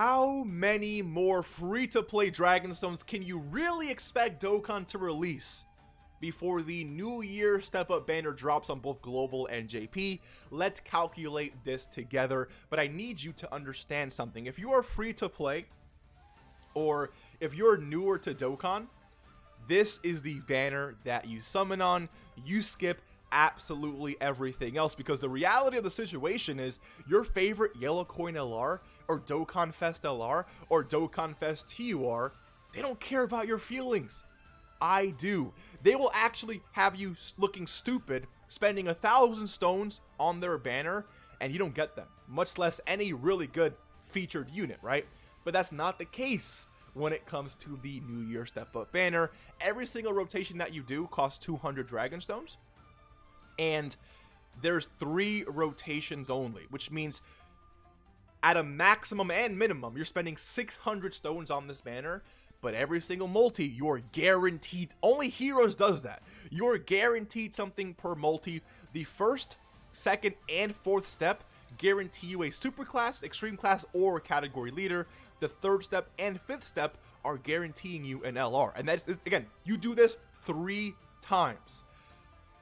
How many more free-to-play Dragonstones can you really expect Dokkan to release before the New Year step-up banner drops on both Global and JP? Let's calculate this together, but I need you to understand something. If you are free-to-play, or if you're newer to Dokkan, this is the banner that you summon on. You skip absolutely everything else, because the reality of the situation is your favorite Yellow Coin LR or Dokkan Fest LR or Dokkan Fest TUR, they don't care about your feelings. I do. They will actually have you looking stupid spending 1,000 stones on their banner and you don't get them, much less any really good featured unit, right? But that's not the case when it comes to the New Year step up banner. Every single rotation that you do costs 200 Dragonstones. And there's 3 rotations only, which means at a maximum and minimum, you're spending 600 stones on this banner, but every single multi, you're guaranteed, only Heroes does that. You're guaranteed something per multi. The first, second, and fourth step guarantee you a super class, extreme class, or category leader. The third step and fifth step are guaranteeing you an LR. And that's, again, you do this 3 times.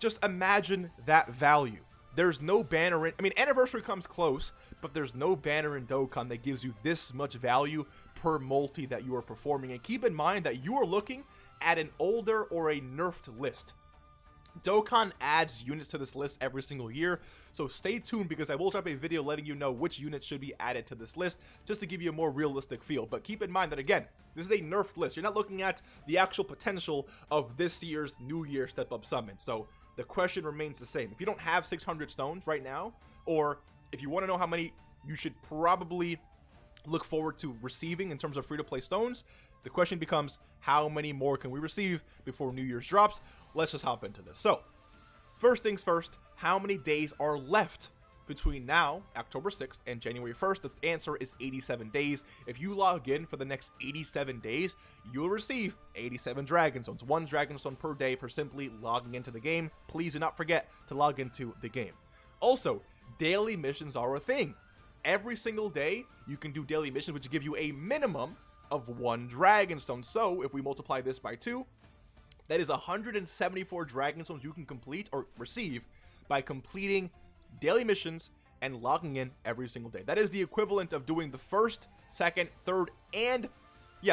Just imagine that value. There's no banner in, I mean, Anniversary comes close, but there's no banner in Dokkan that gives you this much value per multi that you are performing. And keep in mind that you are looking at an older or a nerfed list. Dokkan adds units to this list every single year, so stay tuned because I will drop a video letting you know which units should be added to this list, just to give you a more realistic feel. But keep in mind that, again, this is a nerfed list. You're not looking at the actual potential of this year's New Year step-up summon. So the question remains the same. If you don't have 600 stones right now, or if you want to know how many you should probably look forward to receiving in terms of free-to-play stones, the question becomes, how many more can we receive before New Year's drops? Let's just hop into this. So, first things first, how many days are left between now, October 6th, and January 1st? The answer is 87 days. If you log in for the next 87 days, you'll receive 87 Dragonstones, 1 Dragonstone per day for simply logging into the game. Please do not forget to log into the game. Also, daily missions are a thing. Every single day, you can do daily missions, which give you a minimum of 1 Dragonstone. So, if we multiply this by 2, that is 174 Dragonstones you can complete or receive by completing daily missions and logging in every single day. That is the equivalent of doing the first, second, third, and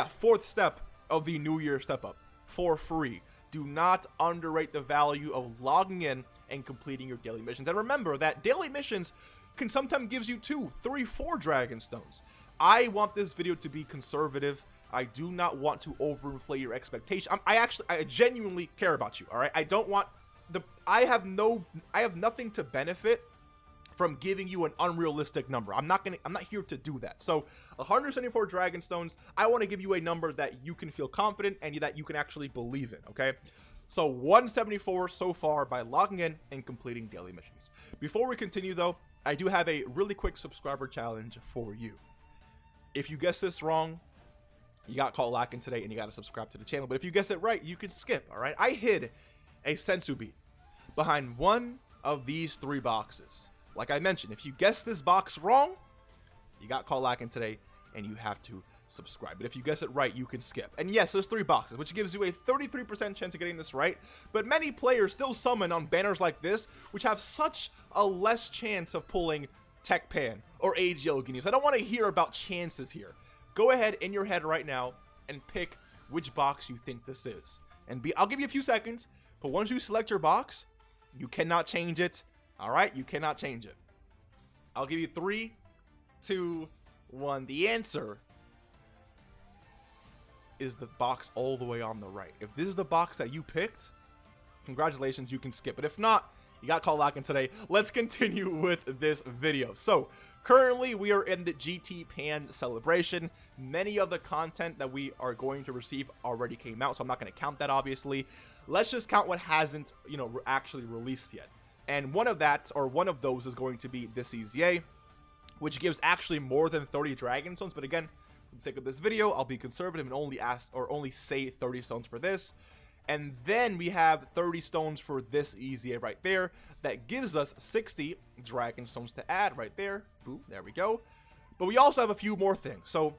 fourth step of the New Year step up for free. Do not underrate the value of logging in and completing your daily missions. And remember that daily missions can sometimes give you 2, 3, 4 Dragonstones. I want this video to be conservative. I do not want to overinflate your expectation. I genuinely care about you, all right? I don't want I have nothing to benefit from giving you an unrealistic number. I'm not here to do that. So 174 Dragonstones, I want to give you a number that you can feel confident and that you can actually believe in, okay? So 174 so far by logging in and completing daily missions. Before we continue though, I do have a really quick subscriber challenge for you. If you guess this wrong, you got caught lacking today and you got to subscribe to the channel. But if you guess it right, you can skip, all right? I hid a sensu bean behind one of these 3 boxes. Like I mentioned, if you guess this box wrong, you got caught lacking today and you have to subscribe. But if you guess it right, you can skip. And yes, there's 3 boxes, which gives you a 33% chance of getting this right. But many players still summon on banners like this, which have such a less chance of pulling Tech Pan or Age Yellow Guineas. I don't want to hear about chances here. Go ahead in your head right now and pick which box you think this is. And I'll give you a few seconds, but once you select your box, you cannot change it. All right? You cannot change it. I'll give you 3, 2, 1. The answer is the box all the way on the right. If this is the box that you picked, congratulations, you can skip it. If not, you got called lacking today. Let's continue with this video. So, currently, we are in the GT Pan celebration. Many of the content that we are going to receive already came out, so I'm not going to count that, obviously. Let's just count what hasn't, actually released yet. And one of those is going to be this EZA, which gives actually more than 30 Dragonstones. But again, for the sake of this video, I'll be conservative and only say 30 stones for this. And then we have 30 stones for this EZA right there. That gives us 60 Dragonstones to add right there. Boom, there we go. But we also have a few more things. So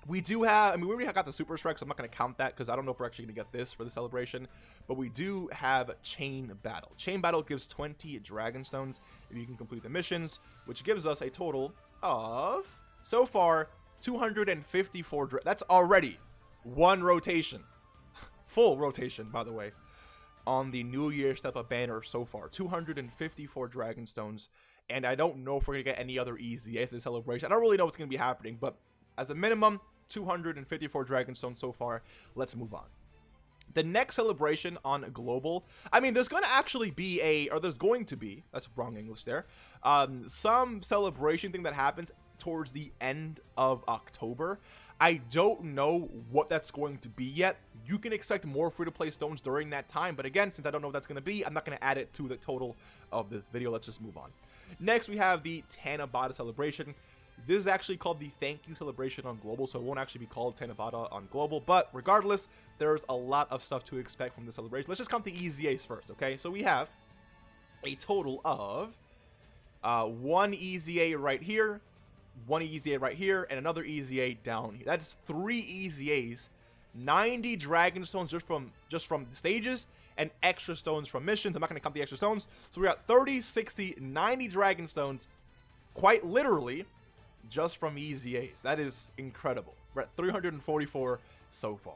we do have, I mean, we already got the Super Strike, so I'm not going to count that because I don't know if we're actually going to get this for the celebration. But we do have Chain Battle. Chain Battle gives 20 Dragon Stones if you can complete the missions, which gives us a total of, so far, 254. That's already one rotation. Full rotation, by the way, on the New Year Step Up banner so far. 254 Dragon Stones. And I don't know if we're going to get any other EZA for the celebration. I don't really know what's going to be happening, but as a minimum, 254 Dragon Stones so far. Let's move on. The next celebration on Global, I mean, there's going to actually be there's going to be, that's wrong English there, some celebration thing that happens towards the end of October. I don't know what that's going to be yet. You can expect more free-to-play stones during that time, but again, since I don't know what that's going to be, I'm not going to add it to the total of this video. Let's just move on. Next, we have the Tanabata celebration. This is actually called the Thank You celebration on Global, so it won't actually be called Tanabata on Global, but regardless, there's a lot of stuff to expect from the celebration. Let's just count the EZAs first, okay? So we have a total of one EZA right here, one EZA right here, and another EZA down here. That's 3 EZAs, 90 Dragon Stones just from the stages, and extra stones from missions. I'm not going to count the extra stones. So we got 30, 60, 90 Dragon Stones, quite literally, just from EZAs. That is incredible. We're at 344 so far.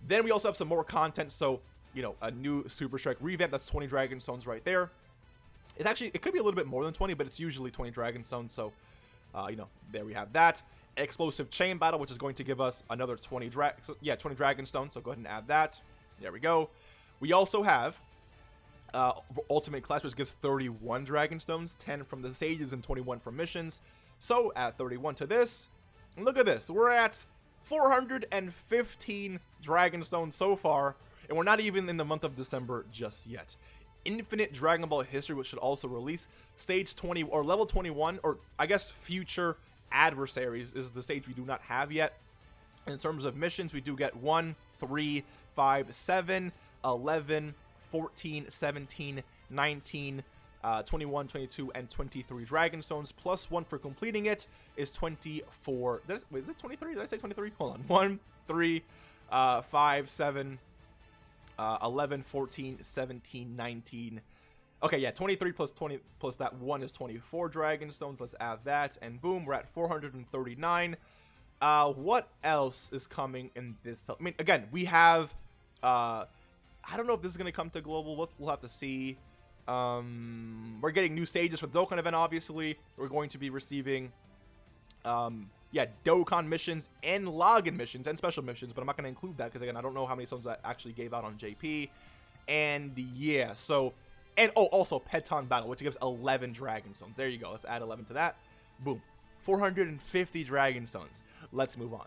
Then we also have some more content. So, you know, a new Super Strike revamp. That's 20 Dragon Stones right there. It's actually, it could be a little bit more than 20, but it's usually 20 Dragon Stones. So, you know, there we have that. Explosive Chain Battle, which is going to give us another 20 Dragon Stones. So go ahead and add that. There we go. We also have Ultimate Clash, which gives 31 Dragon Stones, 10 from the stages and 21 from missions. So add 31 to this. And look at this. We're at 415 Dragon Stones so far, and we're not even in the month of December just yet. Infinite Dragon Ball History, which should also release stage 20 or level 21, or I guess future adversaries is the stage we do not have yet. In terms of missions, we do get 1, 3, 5, 7, 11, 14, 17, 19, 21, 22, and 23 Dragon Stones, plus 1 for completing it is 24. Wait, is it 23? Did I say 23? Hold on. 1, 3, 5, 7, 11, 14, 17, 19. Okay, yeah, 23 plus 20 plus that 1 is 24 Dragon Stones. Let's add that, and boom, we're at 439. What else is coming in this? I mean, again, we have, I don't know if this is going to come to Global. We'll have to see. We're getting new stages for the Dokkan event, obviously. We're going to be receiving, yeah, Dokkan missions and login missions and special missions, but I'm not going to include that because, again, I don't know how many stones that actually gave out on JP. And, yeah, so, and, oh, also Peton Battle, which gives 11 Dragon Stones. There you go. Let's add 11 to that. Boom. 450 Dragon Stones. Let's move on.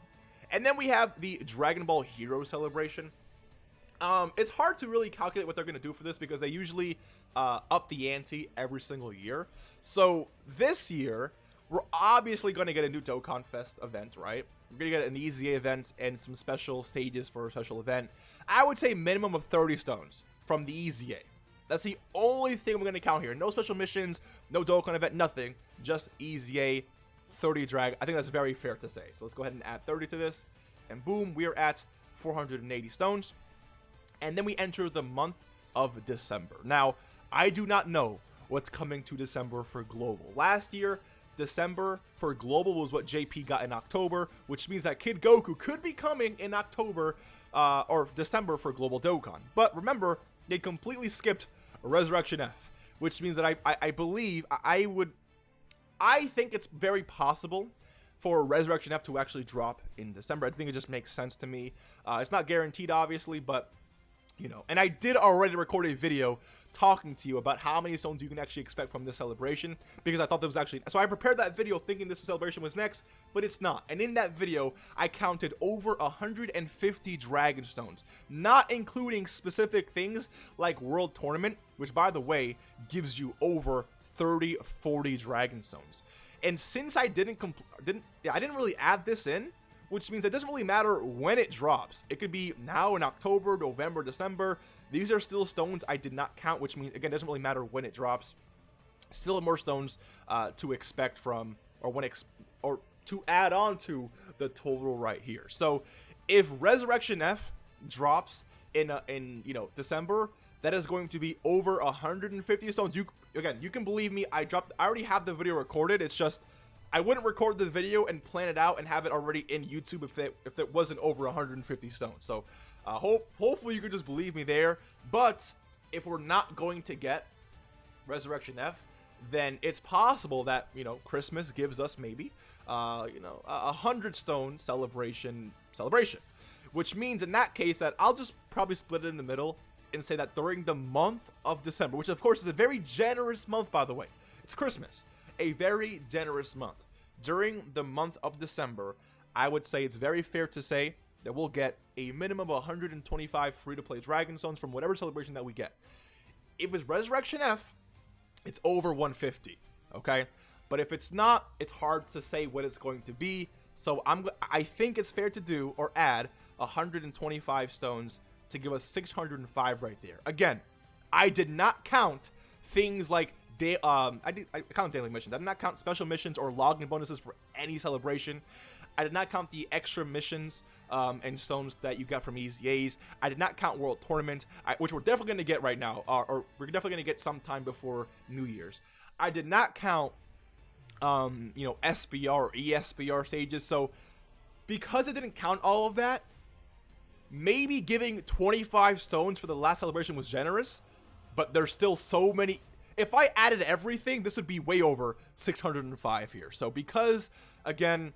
And then we have the Dragon Ball Hero celebration. It's hard to really calculate what they're going to do for this because they usually up the ante every single year. So this year, we're obviously going to get a new Dokkan Fest event, right? We're going to get an EZA event and some special stages for a special event. I would say minimum of 30 stones from the EZA. That's the only thing we're going to count here. No special missions, no Dokkan event, nothing. Just EZA, 30 drag. I think that's very fair to say. So let's go ahead and add 30 to this. And boom, we are at 480 stones. And then we enter the month of December. Now, I do not know what's coming to December for Global. Last year, December for Global was what JP got in October, which means that Kid Goku could be coming in October or December for Global Dokkan. But remember, they completely skipped Resurrection F, which means that I think it's very possible for Resurrection F to actually drop in December. I think it just makes sense to me. It's not guaranteed, obviously, but you know, and I did already record a video talking to you about how many stones you can actually expect from this celebration, because I thought that was actually, so I prepared that video thinking this celebration was next, but it's not. And in that video, I counted over 150 Dragon Stones, not including specific things like World Tournament, which by the way, gives you over 30-40 Dragon Stones. And since I didn't really add this in, which means it doesn't really matter when it drops. It could be now in October, November, December. These are still stones I did not count, which means, again, it doesn't really matter when it drops. Still more stones to expect from, or or to add on to the total right here. So if Resurrection F drops in December, that is going to be over 150 stones. You can believe me, I already have the video recorded. It's just I wouldn't record the video and plan it out and have it already in YouTube if it wasn't over 150 stones. So hopefully you can just believe me there. But if we're not going to get Resurrection F, then it's possible that, Christmas gives us maybe 100 stone celebration, which means in that case that I'll just probably split it in the middle and say that during the month of December, which of course is a very generous month, by the way, it's Christmas, a very generous month. During the month of December, I would say it's very fair to say that we'll get a minimum of 125 free-to-play Dragon Stones from whatever celebration that we get. If it's Resurrection F, it's over 150, okay? But if it's not, it's hard to say what it's going to be. So I think it's fair to do or add 125 stones to give us 605 right there. Again, I did not count things like I count daily missions. I did not count special missions or login bonuses for any celebration. I did not count the extra missions and stones that you got from EZAs. I did not count World Tournament, which we're definitely going to get right now, or we're definitely going to get sometime before New Year's. I did not count, SBR or ESBR stages. So because I didn't count all of that, maybe giving 25 stones for the last celebration was generous, but there's still so many. If I added everything, this would be way over 605 here. So because, again,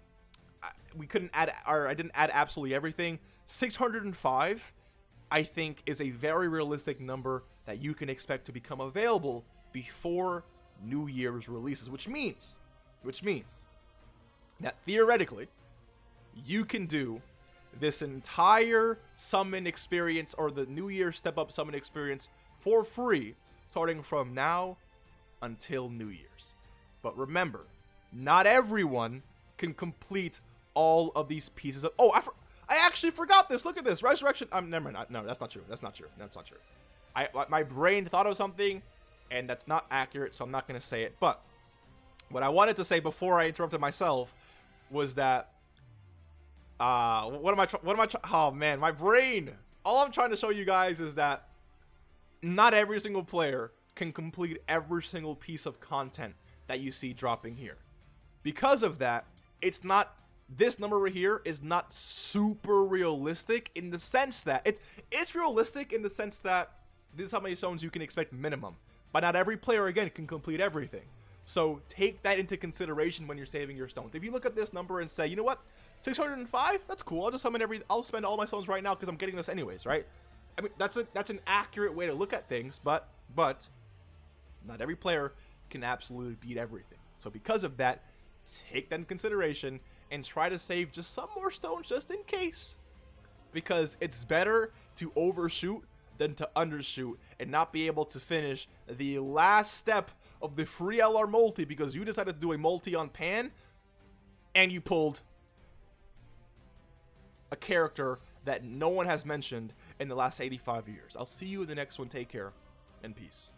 we couldn't add, or I didn't add absolutely everything, 605, I think, is a very realistic number that you can expect to become available before New Year's releases, which means that theoretically, you can do this entire summon experience or the New Year step up summon experience for free starting from now until New Year's. But remember, not everyone can complete all of these pieces of... Oh, I actually forgot this. Look at this. Resurrection... never mind. No, that's not true. That's not true. My brain thought of something, and that's not accurate, so I'm not going to say it. But what I wanted to say before I interrupted myself was that... oh, man, my brain. All I'm trying to show you guys is that not every single player can complete every single piece of content that you see dropping here. Because of that, it's not... This number right here is not super realistic in the sense that... It's realistic in the sense that this is how many stones you can expect minimum. But not every player, again, can complete everything. So take that into consideration when you're saving your stones. If you look at this number and say, you know what, 605, that's cool. I'll spend all my stones right now because I'm getting this anyways, right? I mean, that's an accurate way to look at things, but not every player can absolutely beat everything. So because of that, take that in consideration and try to save just some more stones just in case. Because it's better to overshoot than to undershoot and not be able to finish the last step of the free LR multi because you decided to do a multi on Pan and you pulled a character that no one has mentioned in the last 85 years. I'll see you in the next one. Take care and peace.